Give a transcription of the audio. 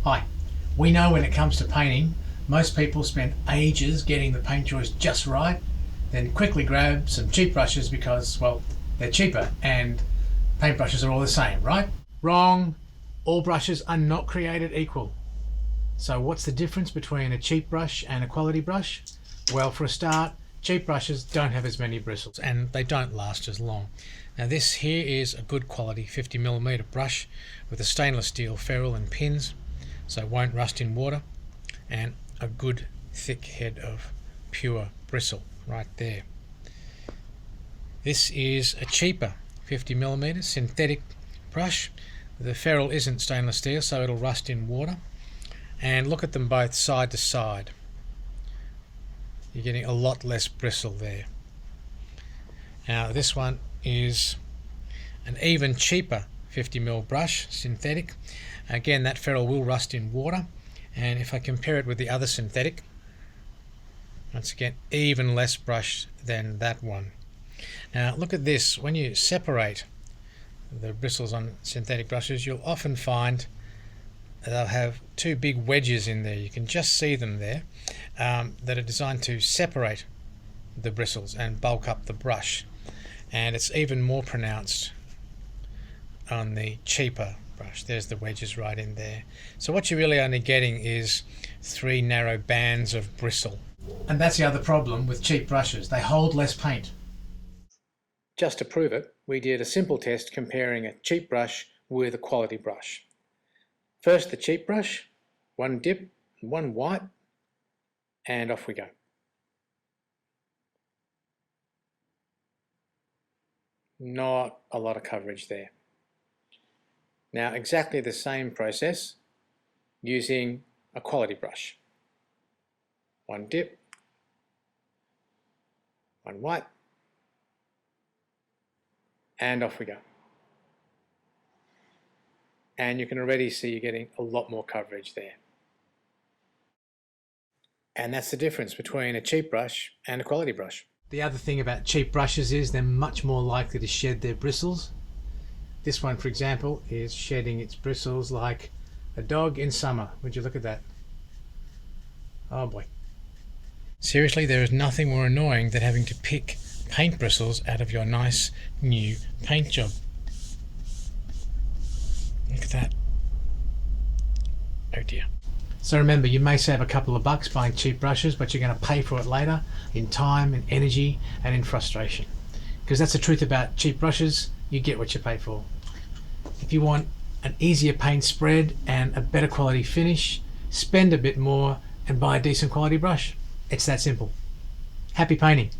Hi. We know when it comes to painting, most people spend ages getting the paint choice just right, then quickly grab some cheap brushes because, well, they're cheaper and paintbrushes are all the same, right? Wrong. All brushes are not created equal. So what's the difference between a cheap brush and a quality brush? Well, for a start, cheap brushes don't have as many bristles and they don't last as long. Now this here is a good quality 50mm brush with a stainless steel ferrule and pins, so it won't rust in water, and a good thick head of pure bristle right there. This is a cheaper 50mm synthetic brush. The ferrule isn't stainless steel, so it'll rust in water. And look at them both side to side. You're getting a lot less bristle there. Now this one is an even cheaper 50mm brush, synthetic. Again, that ferrule will rust in water, and if I compare it with the other synthetic, once again, even less brush than that one. Now look at this. When you separate the bristles on synthetic brushes, you'll often find they'll have two big wedges in there. You can just see them there, that are designed to separate the bristles and bulk up the brush. And it's even more pronounced on the cheaper brush. There's the wedges right in there. So what you're really only getting is 3 narrow bands of bristle. And that's the other problem with cheap brushes. They hold less paint. Just to prove it, we did a simple test comparing a cheap brush with a quality brush. First the cheap brush, 1 dip, 1 wipe, and off we go. Not a lot of coverage there. Now exactly the same process using a quality brush. 1 dip, 1 wipe, and off we go. And you can already see you're getting a lot more coverage there. And that's the difference between a cheap brush and a quality brush. The other thing about cheap brushes is they're much more likely to shed their bristles. This one, for example, is shedding its bristles like a dog in summer. Would you look at that? Oh boy. Seriously, there is nothing more annoying than having to pick paint bristles out of your nice new paint job. Look at that. Oh dear. So remember, you may save a couple of bucks buying cheap brushes, but you're going to pay for it later in time, in energy, and in frustration. Because that's the truth about cheap brushes, you get what you pay for. If you want an easier paint spread and a better quality finish, spend a bit more and buy a decent quality brush. It's that simple. Happy painting.